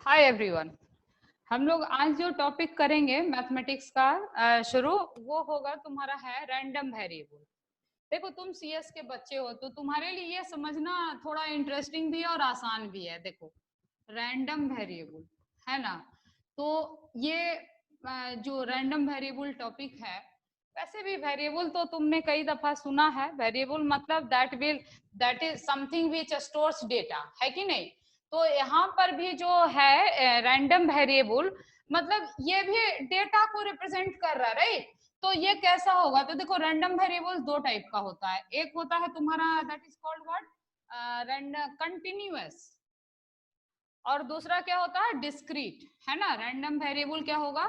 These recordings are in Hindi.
Hi everyone. हम लोग आज जो टॉपिक करेंगे मैथमेटिक्स का शुरू, वो होगा तुम्हारा है रैंडम वेरिएबल। देखो, तुम सीएस के बच्चे हो तो तुम्हारे लिए ये समझना थोड़ा इंटरेस्टिंग भी है और आसान भी है। देखो, रैंडम वेरिएबल है ना, तो ये जो रैंडम वेरिएबल टॉपिक है, वैसे भी वेरिएबल तो तुमने कई दफा सुना है। वेरिएबल मतलब that is something which stores data, है कि नहीं। तो यहाँ पर भी जो है रैंडम वेरिएबल, मतलब ये भी डेटा को रिप्रेजेंट कर रहा है, राइट। तो ये कैसा होगा, तो देखो रैंडम वेरिएबल दो टाइप का होता है। एक होता है तुम्हारा that is called what, random continuous, और दूसरा क्या होता है डिस्क्रीट, है ना। रैंडम वेरिएबल क्या होगा,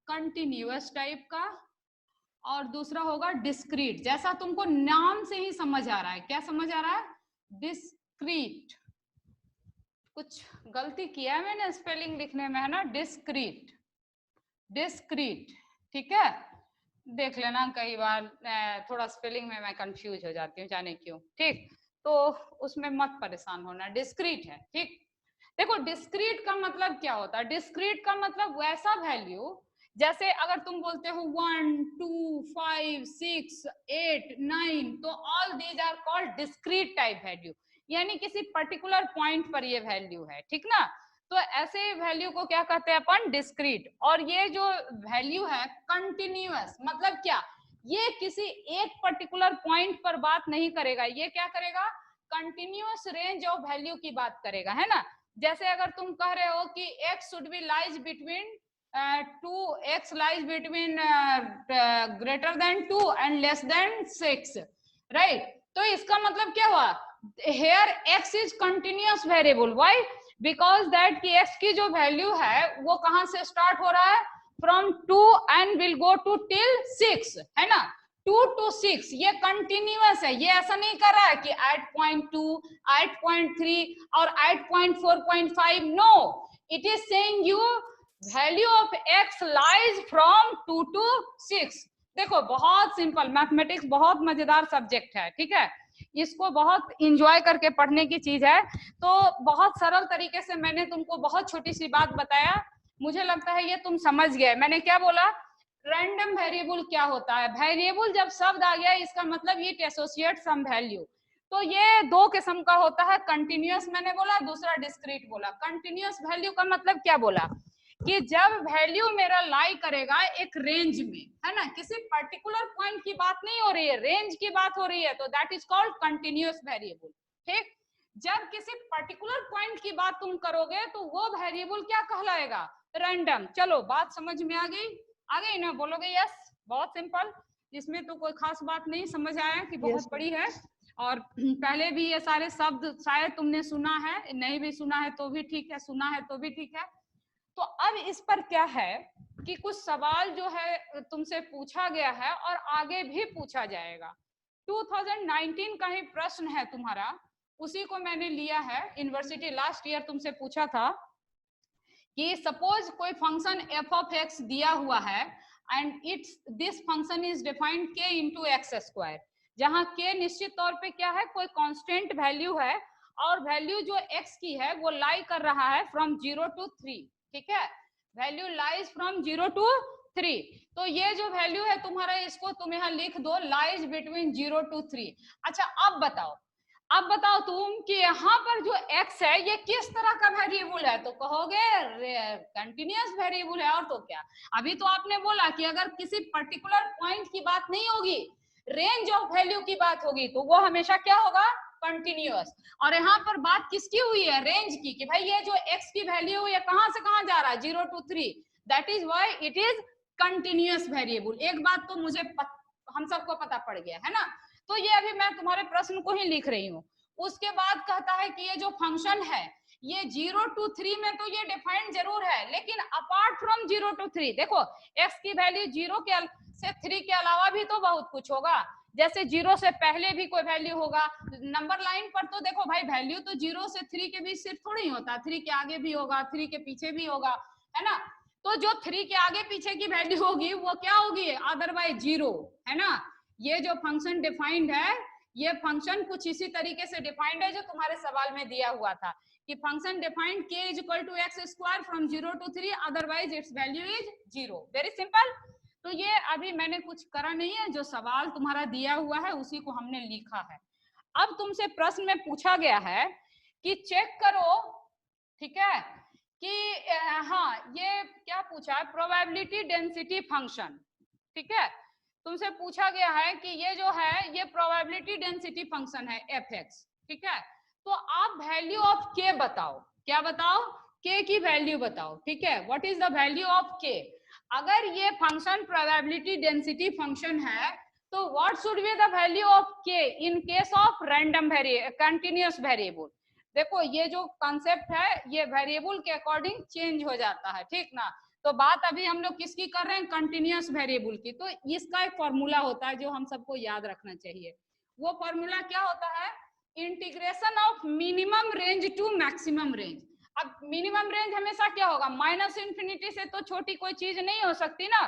कंटिन्यूअस टाइप का, और दूसरा होगा डिस्क्रीट। जैसा तुमको नाम से ही समझ आ रहा है, क्या समझ आ रहा है, डिस्क्रीट। कुछ गलती किया है मैंने स्पेलिंग लिखने में, है ना, डिस्क्रीट, डिस्क्रीट, ठीक है। देख लेना, कई बार थोड़ा स्पेलिंग में मैं कंफ्यूज हो जाती हूँ, जाने क्यों, ठीक। तो उसमें मत परेशान होना, डिस्क्रीट है, ठीक। देखो, डिस्क्रीट का मतलब क्या होता है, डिस्क्रीट का मतलब वैसा वैल्यू, जैसे अगर तुम बोलते हो 1 2 5 6 8 9, तो all these are called discrete type value, यानी किसी पर्टिकुलर पॉइंट पर ये वैल्यू है, ठीक ना। तो ऐसे वैल्यू को क्या कहते हैं अपन, डिस्क्रीट। और ये जो वैल्यू है कंटिन्यूअस, मतलब क्या, ये किसी एक पर्टिकुलर पॉइंट पर बात नहीं करेगा, ये क्या करेगा, कंटिन्यूअस रेंज ऑफ वैल्यू की बात करेगा, है ना। जैसे अगर तुम कह रहे हो कि x should be lies between 2x lies between greater than 2 and less than 6, right. तो इसका मतलब क्या हुआ, here x is continuous variable, why, because that कि x की जो वैल्यू है वो कहां से स्टार्ट हो रहा है, from 2 and will go to till 6, है ना। 2 to 6 ये कंटिन्यूअस है, ये ऐसा नहीं कर रहा है कि 8.2 8.3 और 8.4.5, no, it is saying you value of x lies from 2 to 6। देखो, बहुत सिंपल, मैथमेटिक्स बहुत मजेदार सब्जेक्ट है, ठीक है। इसको बहुत इंजॉय करके पढ़ने की चीज है। तो बहुत सरल तरीके से मैंने तुमको बहुत छोटी सी बात बताया, मुझे लगता है ये तुम समझ गए। मैंने क्या बोला, रैंडम वेरिएबल क्या होता है, वेरिएबल जब शब्द आ गया इसका मतलब इट एसोसिएट सम वैल्यू। तो ये दो किस्म का होता है, कंटिन्यूअस मैंने बोला, दूसरा डिस्क्रीट बोला। कंटिन्यूअस वैल्यू का मतलब क्या बोला, कि जब वैल्यू मेरा लाई करेगा एक रेंज में, है ना, किसी पर्टिकुलर पॉइंट की बात नहीं हो रही है, रेंज की बात हो रही है, तो that is called continuous variable, ठीक। जब किसी पर्टिकुलर पॉइंट की बात तुम करोगे तो वो वेरिएबल क्या कहलाएगा, रैंडम। चलो, बात समझ में आ गई ना, बोलोगे यस, बहुत सिंपल, इसमें तो कोई खास बात नहीं, समझ आया कि बहुत yes, बड़ी है। और पहले भी ये सारे शब्द शायद तुमने सुना है, नहीं भी सुना है तो भी ठीक है, सुना है तो भी ठीक है। तो अब इस पर क्या है कि कुछ सवाल जो है तुमसे पूछा गया है और आगे भी पूछा जाएगा। 2019 का ही प्रश्न है तुम्हारा, उसी को मैंने लिया है। यूनिवर्सिटी लास्ट ईयर तुमसे पूछा था कि सपोज कोई फंक्शन एफ ऑफ एक्स दिया हुआ है and it's this function is defined के इंटू एक्स स्क्वायर, जहां के निश्चित तौर पे क्या है, कोई कांस्टेंट वैल्यू है, और वैल्यू जो एक्स की है वो लाई कर रहा है फ्रॉम 0 to 3, ठीक है। Value lies from 0 to 3। तो ये जो वैल्यू है तुम्हारा, इसको तुम यहाँ लिख दो, लाइज बिटवीन 0 to 3। अच्छा, अब बताओ तुम कि यहाँ पर जो x है ये किस तरह का वेरिएबल है, तो कहोगे कंटिन्यूअस वेरिएबल है, और तो क्या। अभी तो आपने बोला कि अगर किसी पर्टिकुलर पॉइंट की बात नहीं होगी, रेंज ऑफ वैल्यू की बात होगी, तो वो हमेशा क्या होगा, कंटिन्यूअस। और यहाँ पर बात किसकी हुई है, रेंज की, कि भाई ये जो x की वैल्यू है कहां से कहां जा रहा है, 0 to 3, that is why it is continuous variable. एक बात तो मुझे हम सबको पता पड़ गया, है ना। तो ये अभी मैं तुम्हारे प्रश्न को ही लिख रही हूँ। उसके बाद कहता है कि ये जो फंक्शन है ये 0 to 3 में तो ये डिफाइंड जरूर है, लेकिन अपार्ट फ्रॉम 0 to 3 देखो, x की वैल्यू 0 से 3 के अलावा भी तो बहुत कुछ होगा। जैसे 0 से पहले भी कोई वैल्यू होगा, नंबर लाइन पर तो देखो भाई, वैल्यू तो 0 से 3 के बीच सिर्फ थोड़ी होता, 3 के आगे भी होगा, 3 के पीछे भी होगा, है ना। तो जो 3 के आगे पीछे की वैल्यू होगी वो क्या होगी, अदरवाइज 0, है ना। ये जो फंक्शन डिफाइंड है ये फंक्शन कुछ इसी तरीके से डिफाइंड है जो तुम्हारे सवाल में दिया हुआ था कि function defined k is equal to x square from 0 to 3 otherwise its value is 0। Very simple. तो ये अभी मैंने कुछ करा नहीं है, जो सवाल तुम्हारा दिया हुआ है उसी को हमने लिखा है। अब तुमसे प्रश्न में पूछा गया है कि चेक करो, ठीक है, कि हाँ ये क्या पूछा है, प्रोबेबिलिटी डेंसिटी फंक्शन, ठीक है, तुमसे पूछा गया है कि ये जो है ये प्रोबेबिलिटी डेंसिटी फंक्शन है fx, ठीक है, तो आप वैल्यू ऑफ k बताओ, क्या बताओ, k की वैल्यू बताओ, ठीक है, what is the value of k। अगर ये फंक्शन प्रोबेबिलिटी डेंसिटी फंक्शन है तो what should be the value of k in case of random continuous variable. देखो ये जो कॉन्सेप्ट है ये वेरिएबल के अकॉर्डिंग चेंज हो जाता है, ठीक ना। तो बात अभी हम लोग किसकी कर रहे हैं, कंटिन्यूअस वेरिएबल की। तो इसका एक फॉर्मूला होता है जो हम सबको याद रखना चाहिए। वो फॉर्मूला क्या होता है, integration of minimum range to maximum range. अब मिनिमम रेंज हमेशा क्या होगा, माइनस इंफिनिटी से तो छोटी कोई चीज नहीं हो सकती ना,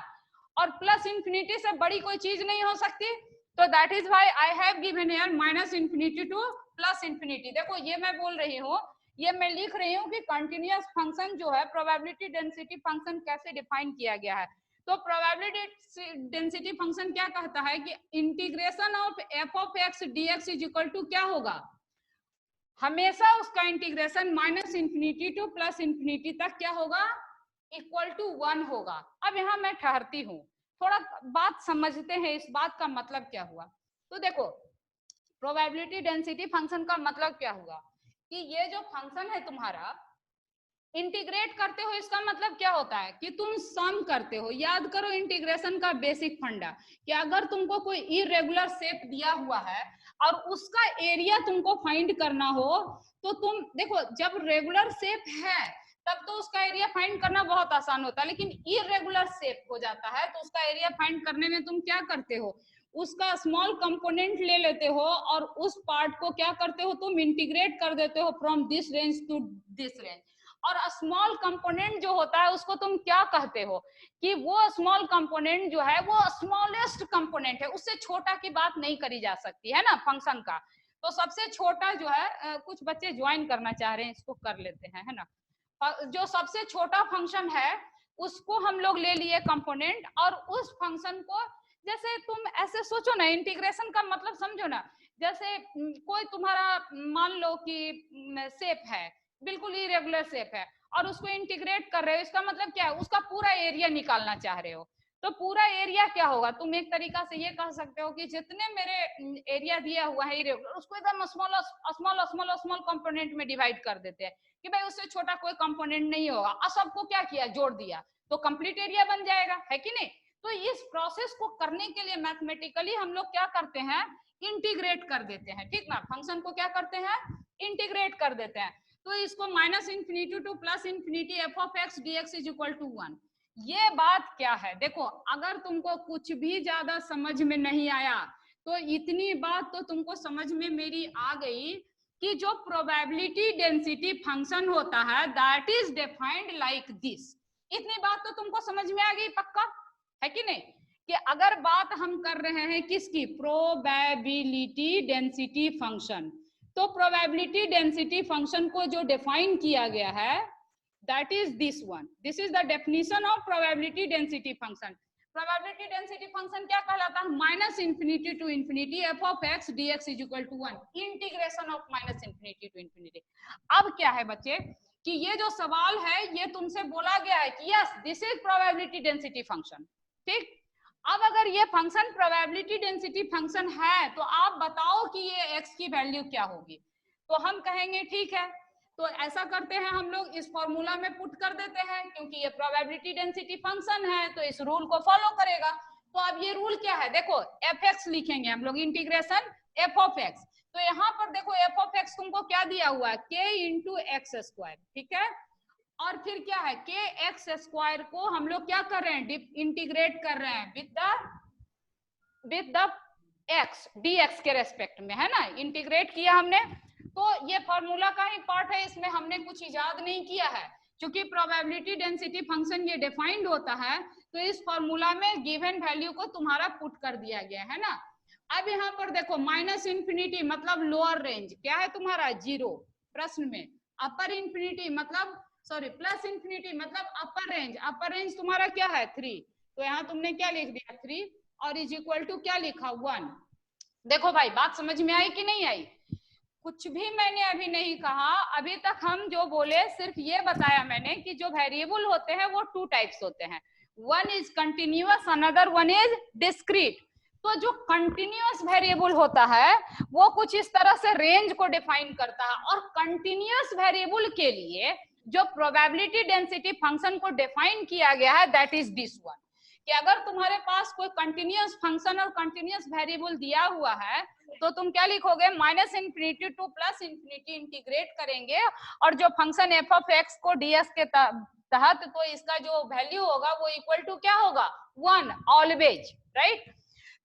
और प्लस इंफिनिटी से बड़ी कोई चीज नहीं हो सकती। तो that is why I have given here minus infinity to plus infinity. देखो ये मैं बोल रही हूँ, ये मैं लिख रही हूँ कि कंटिन्यूअस फंक्शन जो है प्रोबेबिलिटी डेंसिटी फंक्शन कैसे डिफाइन किया गया है। तो प्रोबेबिलिटी डेंसिटी फंक्शन क्या कहता है कि integration of f of x d x is equal to क्या होगा, हमेशा उसका integration minus infinity to plus infinity तक क्या होगा, इक्वल टू 1 होगा। अब यहाँ मैं ठहरती हूँ, थोड़ा बात समझते हैं इस बात का मतलब क्या हुआ। तो देखो प्रोबेबिलिटी डेंसिटी फंक्शन का मतलब क्या हुआ कि ये जो फंक्शन है तुम्हारा इंटीग्रेट करते हो, इसका मतलब क्या होता है कि तुम सम करते हो। याद करो इंटीग्रेशन का बेसिक फंडा कि अगर तुमको कोई इरेगुलर शेप दिया हुआ है और उसका एरिया तुमको फाइंड करना हो, तो तुम देखो जब रेगुलर शेप है तब तो उसका एरिया फाइंड करना बहुत आसान होता है, लेकिन इरेगुलर शेप हो जाता है तो उसका एरिया फाइंड करने में तुम क्या करते हो, उसका स्मॉल कंपोनेंट ले लेते हो और उस पार्ट को क्या करते हो, तुम इंटीग्रेट कर देते हो from this range to this range. और स्मॉल कंपोनेंट जो होता है उसको तुम क्या कहते हो कि वो स्मॉल कंपोनेंट जो है वो स्मॉलेस्ट कंपोनेंट है, उससे छोटा की बात नहीं करी जा सकती है ना फंक्शन का। तो सबसे छोटा जो है, कुछ बच्चे ज्वाइन करना चाह रहे हैं, इसको कर लेते हैं, है ना। जो सबसे छोटा फंक्शन है उसको हम लोग ले लिए कंपोनेंट, और उस फंक्शन को जैसे तुम ऐसे सोचो ना, इंटीग्रेशन का मतलब समझो ना, जैसे कोई तुम्हारा मान लो कि शेप है, बिल्कुल इरेगुलर शेप है और उसको इंटीग्रेट कर रहे हो, इसका मतलब क्या है, उसका पूरा एरिया निकालना चाह रहे हो। तो पूरा एरिया क्या होगा, तुम एक तरीका से ये कह सकते हो कि जितने मेरे एरिया दिया हुआ है इरेगुलर, उसको एकदम small small small small component में डिवाइड कर देते हैं कि भाई उससे छोटा कोई कंपोनेंट नहीं होगा, और सबको क्या किया, जोड़ दिया, तो कंप्लीट एरिया बन जाएगा, है कि नहीं। तो इस प्रोसेस को करने के लिए मैथमेटिकली हम लोग क्या करते हैं, इंटीग्रेट कर देते हैं, ठीक ना। फंक्शन को क्या करते हैं, इंटीग्रेट कर देते हैं। तो इसको minus infinity to plus infinity f of x d x is equal to 1। ये बात क्या है, देखो अगर तुमको कुछ भी ज्यादा समझ में नहीं आया तो इतनी बात तो तुमको समझ में मेरी आ गई कि जो प्रोबेबिलिटी डेंसिटी फंक्शन होता है that is defined like this. इतनी बात तो तुमको समझ में आ गई पक्का, है कि नहीं, कि अगर बात हम कर रहे हैं किसकी, प्रोबेबिलिटी डेंसिटी फंक्शन, तो प्रोबेबिलिटी डेंसिटी फंक्शन को जो डिफाइन किया गया है that is this one, this is the definition of probability density function. Probability density function क्या कहलाता है, minus infinity to infinity f of x d x is equal to 1, integration of minus infinity to infinity. अब क्या है बच्चे कि ये जो सवाल है ये तुमसे बोला गया है कि yes this is probability density function, ठीक। अब अगर ये फंक्शन प्रोबेबिलिटी डेंसिटी फंक्शन है तो आप बताओ कि ये x की वैल्यू क्या होगी। तो हम कहेंगे ठीक है, तो ऐसा करते हैं हम लोग इस फॉर्मूला में पुट कर देते हैं, क्योंकि ये प्रोबेबिलिटी डेंसिटी फंक्शन है तो इस रूल को फॉलो करेगा। तो अब ये रूल क्या है, देखो fx लिखेंगे हम लोग, इंटीग्रेशन f ऑफ x। तो यहाँ पर देखो f ऑफ x तुमको क्या दिया हुआ है, k इंटू एक्स स्क्वायर, ठीक है। और फिर क्या है, के एक्स स्क्वायर को हम लोग क्या कर रहे हैं, इंटीग्रेट कर रहे हैं with the x d x के रेस्पेक्ट में, है ना, इंटीग्रेट किया हमने। तो ये फॉर्मूला का ही पार्ट है, इसमें हमने कुछ इजाद नहीं किया है, क्योंकि प्रोबेबिलिटी डेंसिटी फंक्शन ये डिफाइंड होता है तो इस फॉर्मूला में गिवन वैल्यू को तुम्हारा पुट कर दिया गया है ना। अब यहाँ पर देखो माइनस इंफिनिटी मतलब लोअर रेंज क्या है तुम्हारा 0 प्रश्न में, अपर इंफिनिटी मतलब सॉरी प्लस इंफिनिटी मतलब अपर रेंज तुम्हारा क्या है 3, तो यहाँ तुमने क्या लिख दिया 3 और इज इक्वल टू क्या लिखा 1। देखो भाई बात समझ में आई कि नहीं आई? कुछ भी मैंने अभी नहीं कहा, अभी तक हम जो बोले सिर्फ ये बताया मैंने कि जो वेरिएबल होते हैं वो 2 टाइप्स होते हैं, one is continuous another one is discrete. तो जो कंटिन्यूअस वेरिएबल होता है वो कुछ इस तरह से रेंज को डिफाइन करता है, और कंटिन्यूअस वेरिएबल के लिए जो प्रोबेबिलिटी डेंसिटी फंक्शन को डिफाइन किया गया है दैट इज दिस वन, कि अगर तुम्हारे पास कोई कंटिन्यूअस फंक्शन और कंटिन्यूअस वेरिएबल दिया हुआ है तो तुम क्या लिखोगे minus infinity to plus infinity integrate करेंगे, और जो फंक्शन एफ ऑफ एक्स को डीएक्स के तहत तो इसका जो वैल्यू होगा वो इक्वल टू क्या होगा 1 ऑलवेज, राइट।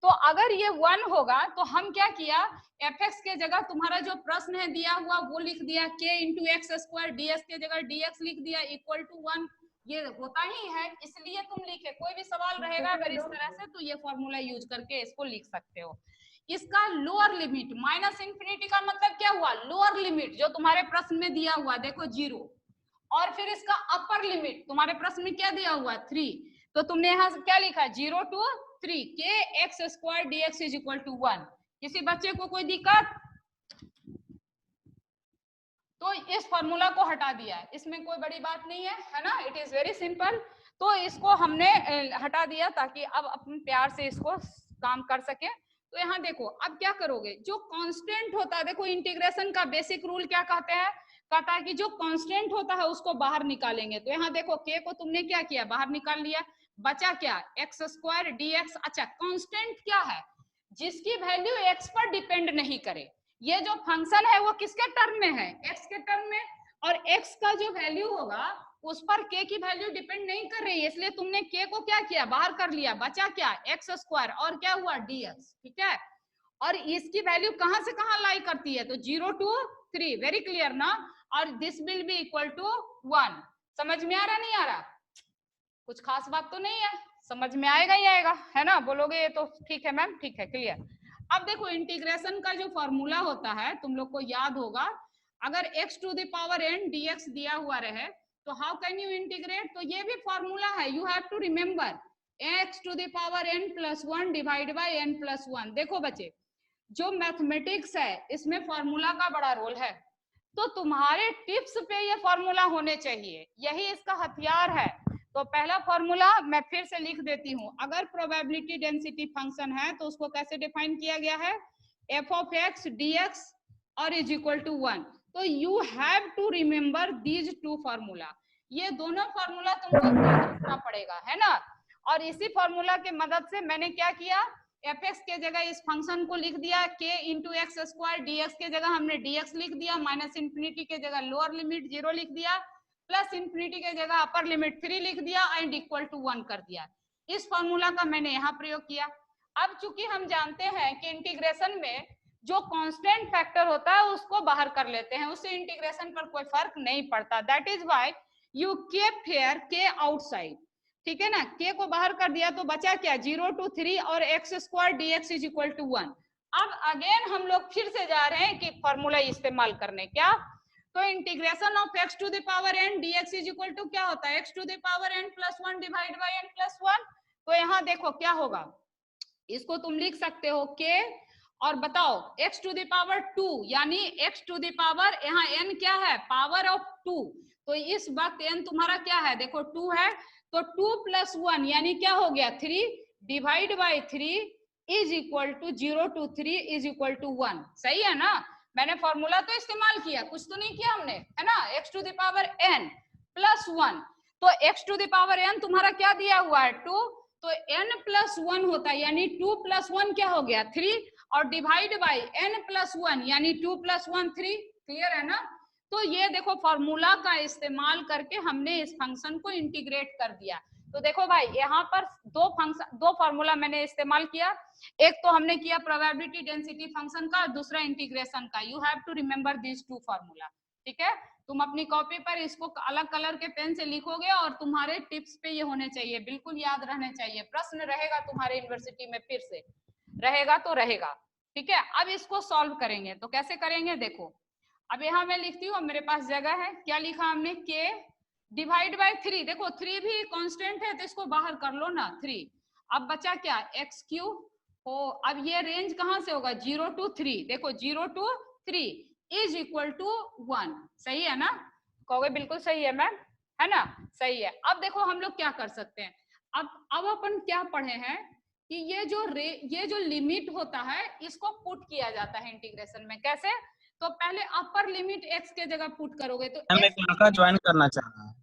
तो अगर ये 1 होगा तो हम क्या किया, एफ एक्स के जगह तुम्हारा जो प्रश्न है दिया हुआ वो लिख दिया k into x square, d x के जगह dx लिख दिया इक्वल टू 1। ये होता ही है इसलिए तुम लिखे, कोई भी सवाल रहेगा अगर इस तरह से तो ये फॉर्मूला यूज करके इसको लिख सकते हो। इसका लोअर लिमिट माइनस इंफिनिटी का मतलब क्या हुआ लोअर लिमिट जो तुम्हारे प्रश्न में दिया हुआ देखो 0, और फिर इसका अपर लिमिट तुम्हारे प्रश्न में क्या दिया हुआ 3, तो तुमने यहाँ से क्या लिखा 0 to 3 k x square dx is equal to 1। किसी बच्चे को कोई दिक्कत? तो इस फॉर्मूला को हटा दिया है, इसमें कोई बड़ी बात नहीं है ना, इट इज वेरी सिंपल। तो इसको हमने हटा दिया ताकि अब अपन प्यार से इसको काम कर सके। तो यहाँ देखो अब क्या करोगे, जो कांस्टेंट होता है देखो इंटीग्रेशन का बेसिक रूल क्या कहते हैं, कहता है कि जो कांस्टेंट होता है उसको बाहर निकालेंगे। तो यहाँ देखो k को तुमने क्या किया बाहर निकाल लिया, बचा क्या एक्स स्क्वायर dx। अच्छा कांस्टेंट क्या है, जिसकी वैल्यू x पर डिपेंड नहीं करे। ये जो फंक्शन है वो किसके टर्म में है x के टर्म में, और x का जो वैल्यू होगा उस पर k की वैल्यू डिपेंड नहीं कर रही है, इसलिए तुमने k को क्या किया बाहर कर लिया, बचा क्या एक्स स्क्वायर और क्या हुआ dx, ठीक है। और इसकी वैल्यू कहां से कहां लाई करती है, तो 0 to 3, वेरी क्लियर ना, और this will be equal to 1। समझ में आ रहा नहीं आ रहा, कुछ खास बात तो नहीं है, समझ में आएगा ही आएगा है ना, बोलोगे ये तो ठीक है मैम, ठीक है क्लियर। अब देखो इंटीग्रेशन का जो फॉर्मूला होता है तुम लोग को याद होगा, अगर x to the power n dx दिया हुआ रहे तो हाउ कैन यू इंटीग्रेट, तो ये भी फॉर्मूला है, you have to remember x to the power n plus 1 divide by n plus 1। देखो बच्चे जो मैथमेटिक्स है इसमें फॉर्मूला का बड़ा रोल है, तो तुम्हारे टिप्स पे ये फॉर्मूला होने चाहिए, यही इसका हथियार है। तो पहला फॉर्मूला मैं फिर से लिख देती हूँ, अगर प्रोबेबिलिटी डेंसिटी फंक्शन है तो उसको कैसे डिफाइन किया गया है, एफ ऑफ एक्स dx और इज इक्वल टू 1। तो you have to remember these two formula, ये दोनों फॉर्मूला तुमको रखना पड़ेगा है ना। और इसी फॉर्मूला के मदद से मैंने क्या किया, एफ एक्स के जगह इस फंक्शन को लिख दिया k into x square, dx के जगह हमने dx लिख दिया, माइनस इंफिनिटी के जगह लोअर लिमिट 0 लिख दिया, प्लस इंफिनिटी के जगह अपर लिमिट 3 लिख दिया एंड इक्वल टू 1 कर दिया। इस फॉर्मूला का मैंने यहाँ प्रयोग किया। अब चूंकि हम जानते हैं कि इंटीग्रेशन में जो कांस्टेंट फैक्टर होता है उसको बाहर कर लेते हैं, उससे इंटीग्रेशन पर कोई फर्क नहीं पड़ता, that is why you kept here k outside, ठीक है ना। k को बाहर कर दिया तो बचा क्या 0 to 3 और x square dx is equal to 1। अब अगेन हम लोग फिर से जा रहे हैं कि फॉर्मूला इस्तेमाल करने, क्या, तो integration of x to the power n dx is equal to क्या होता है x to the power n plus 1 divide by n plus 1। तो यहाँ देखो क्या होगा, इसको तुम लिख सकते हो k और बताओ x टू द पावर 2 यानी x टू द पावर, यहाँ n क्या है पावर ऑफ 2, तो इस वक्त n तुम्हारा क्या है देखो 2 है, तो 2 प्लस 1 यानी क्या हो गया 3 divide by 3 is equal to 0 to 3 is equal to 1। सही है ना, मैंने फॉर्मूला तो इस्तेमाल किया, कुछ तो नहीं किया हमने है ना, x to the power n plus 1, तो x to the power n तुम्हारा क्या दिया हुआ है 2, तो n प्लस 1 होता है यानी 2 प्लस 1 क्या हो गया 3, और डिवाइड बाय n प्लस 1 यानी 2 प्लस 1 3। क्लियर है ना, तो ये देखो फॉर्मूला का इस्तेमाल करके हमने इस फंक्शन को इंटीग्रेट कर दिया। तो देखो भाई यहाँ पर दो फॉर्मूला मैंने इस्तेमाल किया, एक तो हमने किया प्रोबेबिलिटी डेंसिटी फंक्शन का, दूसरा इंटीग्रेशन का। You have to remember this two formula, ठीक है। तुम अपनी कॉपी पर इसको अलग कलर के पेन से लिखोगे और तुम्हारे टिप्स पे ये होने चाहिए, बिल्कुल याद रहने चाहिए, प्रश्न रहेगा तुम्हारे यूनिवर्सिटी में फिर से। रहेगा तो रहेगा। ठीक है, अब इसको सॉल्व करेंगे तो कैसे करेंगे, देखो अब यहाँ मैं लिखती हूँ, मेरे पास जगह है, क्या लिखा हमने, के डिवाइड बाय 3, देखो 3 भी कांस्टेंट है तो इसको बाहर कर लो ना 3, अब बचा क्या एक्स क्यूब हो, अब ये रेंज कहाँ से होगा 0 to 3, देखो 0 to 3 इज इक्वल टू 1, सही है ना, कहोगे बिल्कुल सही है मैम, है ना, सही है। अब देखो हम लोग क्या कर सकते हैं, अब अपन क्या पढ़े हैं कि ये जो लिमिट होता है इसको पुट किया जाता है इंटीग्रेशन में, कैसे, तो पहले अपर लिमिट एक्स के जगह पुट करोगे तो मैं एक्स लड़का ज्वाइन करना चाह रहा है।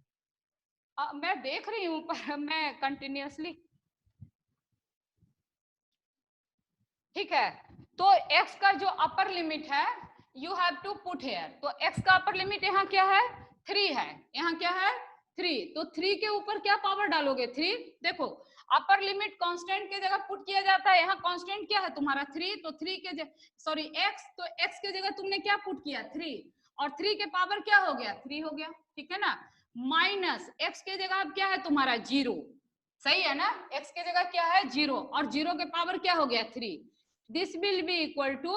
मैं देख रही हूँ पर मैं कंटिन्यूअसली, ठीक है, तो x का जो अपर लिमिट है you have to put here, तो x का अपर लिमिट यहाँ क्या है 3 है, यहाँ क्या है 3, तो 3 के ऊपर क्या पावर डालोगे 3, देखो अपर लिमिट कांस्टेंट के जगह पुट किया जाता है, यहाँ कांस्टेंट क्या है तुम्हारा 3, तो 3 के सॉरी x, तो x के जगह तुमने क्या पुट किया 3, और 3 के पावर क्या हो गया 3 हो गया, ठीक है ना, माइनस x के जगह अब क्या है तुम्हारा 0, सही है ना, x के जगह क्या है 0 और 0 के पावर क्या हो गया 3, this will be equal to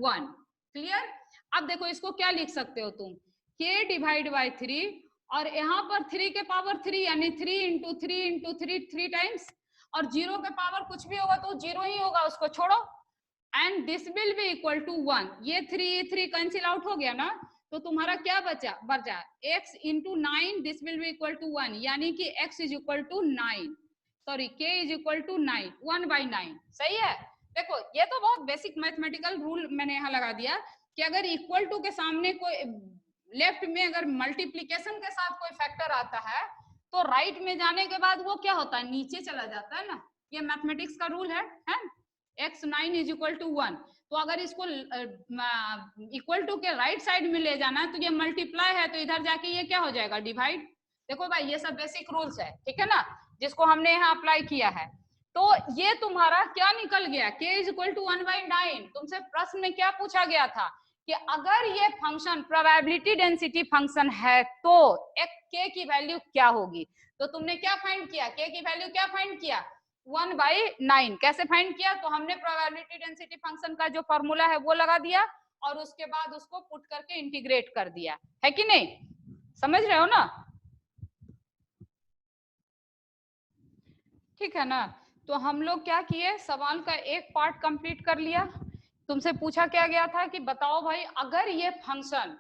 1, clear. अब देखो इसको क्या लिख सकते हो तुम, k डिवाइड बाय 3, और यहाँ पर 3 के पावर 3 यानी 3 इंटू 3 इंटू 3 टाइम्स, और 0 के पावर कुछ भी होगा तो 0 ही होगा, उसको छोड़ो, and this will be equal to 1, ये 3 कैंसिल आउट हो गया ना, तो तुम्हारा क्या बचा x into 9, this will be equal to 1, यानी कि x is equal to 9, sorry k is equal to 9, 1/9, सही है। देखो ये तो बहुत बेसिक मैथमेटिकल रूल मैंने यहाँ लगा दिया कि अगर इक्वल टू के सामने कोई लेफ्ट में अगर मल्टीप्लीकेशन के साथ कोई फैक्टर आता है तो राइट में जाने के बाद वो क्या होता है नीचे चला जाता है ना, ये मैथमेटिक्स का रूल है x 9 इज इक्वल टू 1, तो अगर इसको इक्वल टू के राइट साइड में ले जाना है तो ये मल्टीप्लाई है तो इधर जाके ये क्या हो जाएगा डिवाइड, देखो भाई ये सब बेसिक रूल्स है, ठीक है ना, जिसको हमने यहाँ अप्लाई किया है। तो ये तुम्हारा क्या निकल गया k इज इक्वल टू 1/9, तुमसे प्रश्न में क्या पूछा गया था कि अगर ये फंक्शन प्रोबेबिलिटी डेंसिटी फंक्शन है तो एक k की वैल्यू क्या होगी, तो तुमने क्या फाइंड किया, k की वैल्यू क्या फाइंड किया 1/9, कैसे फाइंड किया, तो हमने प्रोबेबिलिटी डेंसिटी फंक्शन का जो फॉर्मूला है वो लगा दिया और उसके बाद उसको पुट करके इंटीग्रेट कर दिया, है कि नहीं, समझ रहे हो ना, ठीक है ना। तो हम लोग क्या किए, सवाल का एक पार्ट कंप्लीट कर लिया, तुमसे पूछा क्या गया था कि बताओ भाई अगर ये फंक्शन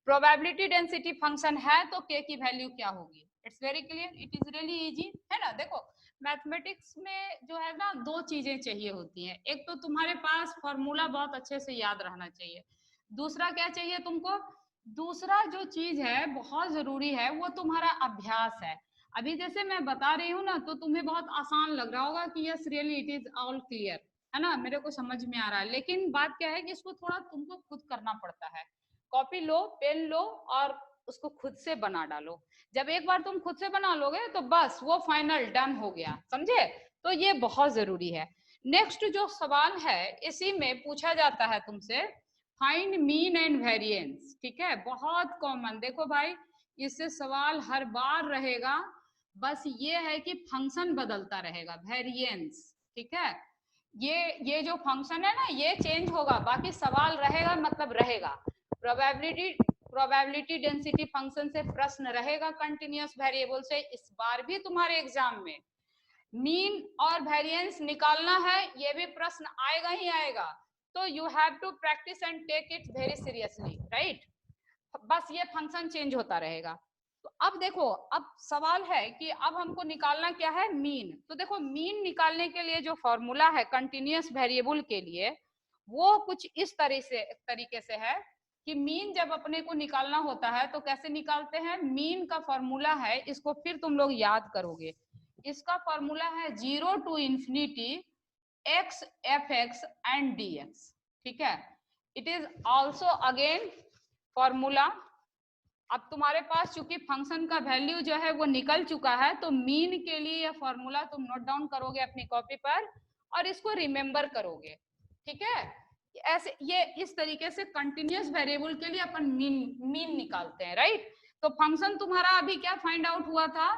प्रोबेबिलिटी डेंसिटी फंक्शन है तो k की वैल्यू क्या होगी, it's very clear, it is really easy, है ना। देखो मैथमेटिक्स में जो है ना दो चीजें चाहिए होती हैं, एक तो तुम्हारे पास फॉर्मूला बहुत अच्छे से याद रहना चाहिए, दूसरा क्या चाहिए तुमको, दूसरा जो चीज है बहुत जरूरी है वो तुम्हारा अभ्यास है। अभी जैसे मैं बता रही हूँ ना तो तुम्हें बहुत आसान लग रहा होगा कि yes really it is all clear, है ना, मेरे को समझ में आ रहा है, लेकिन बात क्या है कि इसको थोड़ा तुमको खुद करना पड़ता है, कॉपी लो पेन लो और उसको खुद से बना डालो, जब एक बार तुम खुद से बना लोगे तो बस वो फाइनल डन हो गया, समझे, तो ये बहुत जरूरी है। नेक्स्ट जो सवाल है इसी में पूछा जाता है तुमसे फाइंड मीन एंड वेरिएंस, ठीक है, बहुत कॉमन, देखो भाई इससे सवाल हर बार रहेगा, बस ये है कि फंक्शन बदलता रहेगा वेरिएंस, ठीक है, ये जो फंक्शन है ना ये चेंज होगा, बाकी सवाल रहेगा मतलब रहेगा, प्रोबेबिलिटी डेंसिटी फंक्शन से प्रश्न रहेगा कंटिन्यूअस वेरिएबल से, इस बार भी तुम्हारे एग्जाम में मीन और वेरिएंस निकालना है, ये भी प्रश्न आएगा ही आएगा, तो you have to practice and take it very seriously, right, बस ये फंक्शन चेंज होता रहेगा। तो अब देखो अब सवाल है कि अब हमको निकालना क्या है मीन, तो देखो मीन निकालने के लिए जो फॉर्मूला है कंटिन्यूअस वेरिएबल के लिए वो कुछ इस तरीके से है कि मीन जब अपने को निकालना होता है तो कैसे निकालते हैं, मीन का फॉर्मूला है, इसको फिर तुम लोग याद करोगे, इसका फॉर्मूला है 0 to infinity x f(x) and dx, ठीक है, it is also again formula. अब तुम्हारे पास चूंकि फंक्शन का वैल्यू जो है वो निकल चुका है तो मीन के लिए ये फॉर्मूला तुम नोट डाउन करोगे अपनी कॉपी पर और इसको रिमेम्बर करोगे, ठीक है, ऐसे ये इस तरीके से कंटिन्यूअस वेरिएबल के लिए अपन मीन निकालते हैं, राइट। तो फंक्शन तुम्हारा अभी क्या फाइंड आउट हुआ था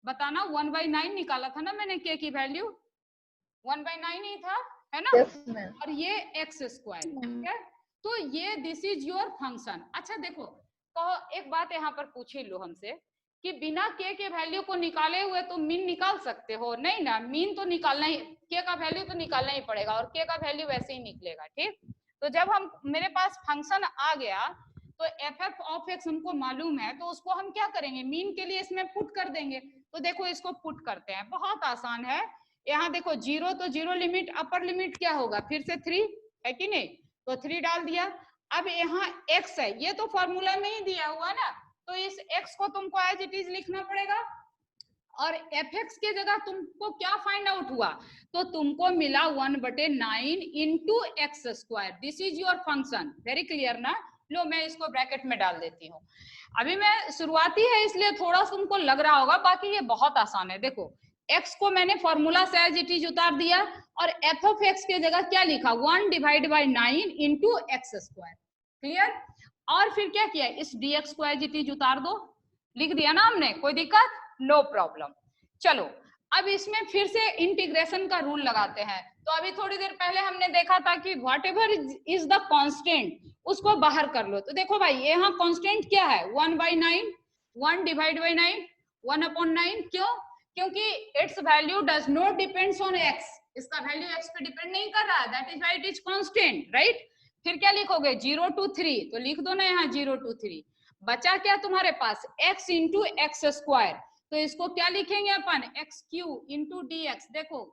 बताना, 1/9 निकाला था ना मैंने k की वैल्यू 1/9 ही था, है ना? yes, और ये एक्स स्क्वायर, ठीक है? तो ये दिस इज योर फंक्शन। अच्छा देखो, तो एक बात यहाँ पर पूछ ही लो हमसे कि बिना के वैल्यू को निकाले हुए तो मीन निकाल सकते हो? नहीं ना, मीन तो निकालना ही, के का वैल्यू तो निकालना ही पड़ेगा और के का वैल्यू वैसे ही निकलेगा, ठीक? तो जब हम मेरे पास फंक्शन आ गया तो एफ एफ ऑफ एक्स हमको मालूम है, तो उसको हम क्या करेंगे, मीन के लिए इसमें पुट कर देंगे। तो देखो इसको पुट करते हैं, बहुत आसान है। यहाँ देखो जीरो, तो जीरो लिमिट अपर लिमिट क्या होगा, फिर से 3 है कि नहीं? तो 3 डाल दिया। अब यहाँ x है, ये तो फॉर्मूला में ही दिया हुआ ना, तो इस x को तुमको एज इट इज लिखना पड़ेगा। और fx के जगह तुमको क्या फाइंड आउट हुआ, तो तुमको मिला 1/9 into x square. This is your function. Very clear ना? लो मैं इसको ब्रैकेट में डाल देती हूँ। अभी मैं शुरुआती है इसलिए थोड़ा सा तुमको लग रहा होगा, बाकी ये बहुत आसान है। देखो x को मैंने फॉर्मूला से एज इट इज उतार दिया और f ऑफ x के जगह क्या लिखा, 1/9 इंटू एक्स स्क्वायर। क्लियर? और फिर क्या किया, इस dx को एज इट इज उतार दो, लिख दिया ना हमने, कोई दिक्कत? No problem. चलो अब इसमें फिर से इंटीग्रेशन का रूल लगाते हैं। तो अभी थोड़ी देर पहले हमने देखा था कि what ever is the constant उसको बाहर कर लो। तो देखो भाई यहाँ कांस्टेंट क्या है, 1/9, 1/9, 1/9। क्यों? क्योंकि it's value does not depends on x, इसका वैल्यू एक्स पे डिपेंड नहीं कर रहा है, that is why it is constant, right? फिर क्या लिखोगे, 0 to 3, तो लिख दो ना यहाँ 0 to 3। बचा क्या तुम्हारे पास, x इंटू एक्स स्क्वायर, तो इसको क्या लिखेंगे अपन, x cube into d x. देखो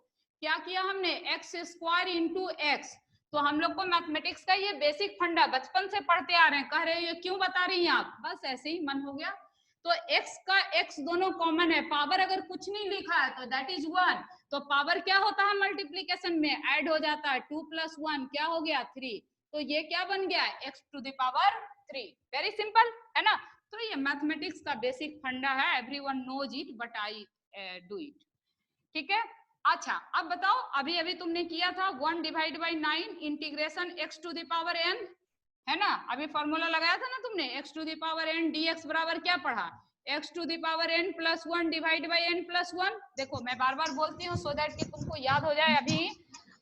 क्या किया हमने, एक्स स्क्वायर इंटू एक्स। तो हम लोग को मैथमेटिक्स का ये बेसिक फंडा बचपन से पढ़ते आ रहे हैं। कह रहे हैं ये क्यों बता रही हैं आप, बस ऐसे ही मन हो गया। तो x का x दोनों कॉमन है, पावर अगर कुछ नहीं लिखा है तो दैट इज 1, तो पावर क्या होता है मल्टीप्लीकेशन में, ऐड हो जाता है, 2 + 1 क्या हो गया, 3। तो ये क्या बन गया, x to the power 3। Very simple है ना? तो ये मैथमेटिक्स का बेसिक फंडा है, everyone knows it but I do it, ठीक है? अच्छा अब बताओ, अभी अभी तुमने किया था 1/9 integration x to the power n, है ना? अभी फॉर्मूला लगाया था ना तुमने, x to the power n dx बराबर क्या पढ़ा, x to the power n + 1 divide by n + 1। देखो मैं बार बार बोलती हूँ सो दैट कि तुमको याद हो जाए अभी।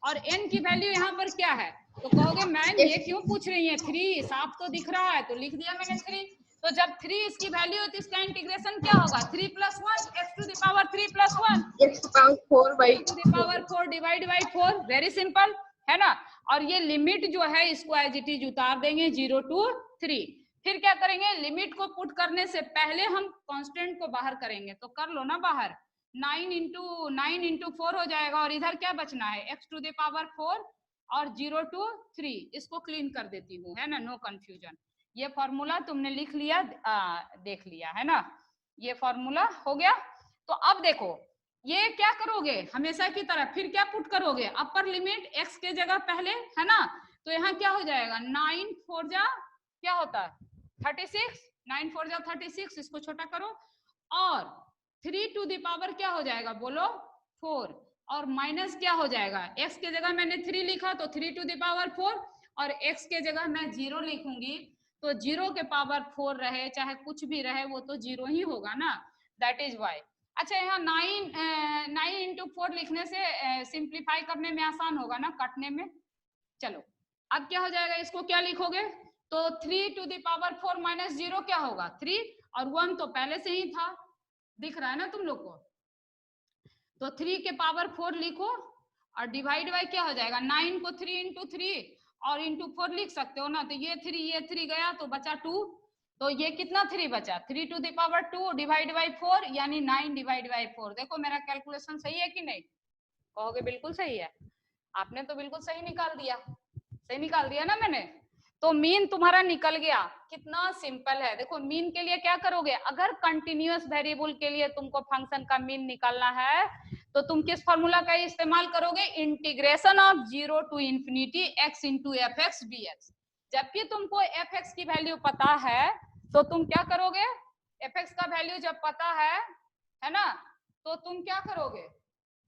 और n की वैल्यू यहाँ पर क्या है, तो कहोगे मैम ये क्यों पूछ रही है, 3 साफ तो दिख रहा है, तो लिख दिया मैंने 3। तो जब 3 इसकी वैल्यू है तो इसका इंटीग्रेशन क्या होगा, 3 + 1 x to the power 3 + 1 x to the power 4 x to the power 4 divide by 4। Very simple है ना? और ये लिमिट जो है इसको एज इट इज उतार देंगे 0 to 3। फिर क्या करेंगे, लिमिट को पुट करने से पहले हम कांस्टेंट को बाहर करेंगे, तो कर लो ना बाहर, 9 into 4 हो जाएगा और इधर क्या बचना है, x टू द पावर 4 और 0 to 3। इसको क्लीन कर देती हूँ, है ना, नो कंफ्यूजन। ये फॉर्मूला तुमने लिख लिया, देख लिया है ना, ये फॉर्मूला हो गया। तो अब देखो ये क्या करोगे, हमेशा की तरह फिर क्या पुट करोगे, अपर लिमिट x के जगह पहले, है ना? तो यहाँ क्या हो जाएगा, 9 4 जा क्या होता है 36, 9 4 जा 36, इसको छोटा करो, और 3 टू द पावर क्या हो जाएगा बोलो 4, और माइनस क्या हो जाएगा, x के जगह मैंने 3 लिखा तो 3 टू द पावर 4, और x के जगह मैं 0 लिखूंगी तो 0 के पावर 4 रहे चाहे कुछ भी रहे वो तो 0 ही होगा ना, दैट इज वाई। अच्छा यहाँ 9 into 4 लिखने से सिंप्लीफाई करने में आसान होगा ना, काटने में। चलो अब क्या हो जाएगा, इसको क्या लिखोगे, तो 3 टू द पावर 4 माइनस 0 क्या होगा 3, और 1 तो पहले से ही था, दिख रहा है ना तुम लोग को। तो 3 के पावर 4 लिखो और डिवाइड बाय क्या हो जाएगा, 9 को 3 into 3 और इंटू 4 लिख सकते हो ना, तो ये 3 गया तो बचा 2, तो ये कितना 3 बचा, 3 to the power 2 divide by 4 यानी 9 डिवाइड बाय 4। देखो मेरा कैलकुलेशन सही है कि नहीं, कहोगे बिल्कुल सही है, आपने तो बिल्कुल सही निकाल दिया, सही निकाल दिया ना मैंने। तो मीन तुम्हारा निकल गया, कितना सिंपल है। देखो मीन के लिए क्या करोगे, अगर कंटिन्यूअस वेरिएबल के लिए तुमको फंक्शन का मीन निकालना है तो तुम किस फॉर्मूला का इस्तेमाल करोगे, integration of 0 to infinity x into fx dx। जबकि तुमको fx की वैल्यू पता है तो तुम क्या करोगे, fx का वैल्यू जब पता है ना, तो तुम क्या करोगे,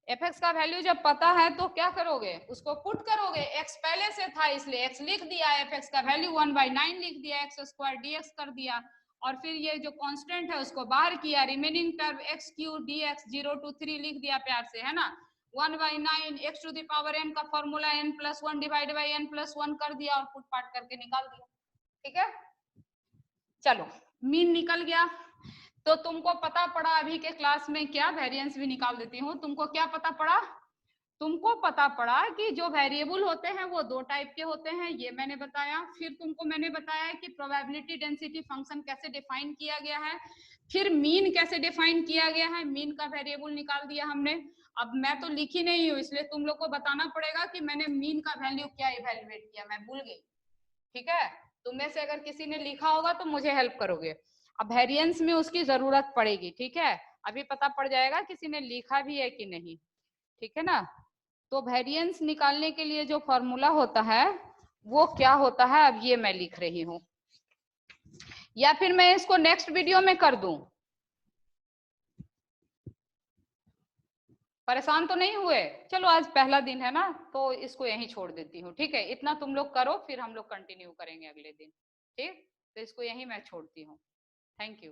fx का वैल्यू जब पता है तो क्या करोगे, उसको पुट करोगे, x पहले से था इसलिए x लिख दिया, fx का वैल्यू 1/9 लिख दिया, x स्क्वायर dx कर दिया, और फिर ये जो कांस्टेंट है उसको बाहर किया, remaining term x Q dx 0 to 3 लिख दिया प्यार से, है ना। 1/9 x to the power n का formula n+1 divide by n+1 कर दिया और पुट पार्ट करके निकाल दिया। ठीक है, चलो मीन निकल गया। तो तुमको पता पड़ा अभी के क्लास में क्या, वेरिएंस भी निकाल देती हूँ। तुमको क्या पता पड़ा, तुमको पता पड़ा कि जो वेरिएबल होते हैं वो दो टाइप के होते हैं, ये मैंने बताया। फिर तुमको मैंने बताया कि प्रोबेबिलिटी डेंसिटी फंक्शन कैसे डिफाइन किया गया है, फिर मीन कैसे डिफाइन किया गया है, मीन का वेरिएबल निकाल दिया हमने। अब मैं तो लिखी नहीं हूँ, इसलिए तुम लोग को बताना पड़ेगा कि मैंने मीन का वैल्यू क्या इवेल्युएट किया, मैं भूल गई। ठीक है, तुमने से अगर किसी ने लिखा होगा तो मुझे हेल्प करोगे। अब वेरिएंस में उसकी जरूरत पड़ेगी। ठीक है, अभी पता पड़ जाएगा किसी ने लिखा भी है कि नहीं। ठीक है ना, तो वेरिएंस निकालने के लिए जो फॉर्मूला होता है वो क्या होता है, अब ये मैं लिख रही हूं, या फिर मैं इसको नेक्स्ट वीडियो में कर दूं। परेशान तो नहीं हुए? चलो आज पहला दिन है ना, तो इसको यहीं छोड़ देती हूँ। ठीक है, इतना तुम लोग करो, फिर हम लोग कंटिन्यू करेंगे अगले दिन। ठीक, तो इसको यहीं मैं छोड़ती हूँ। Thank you.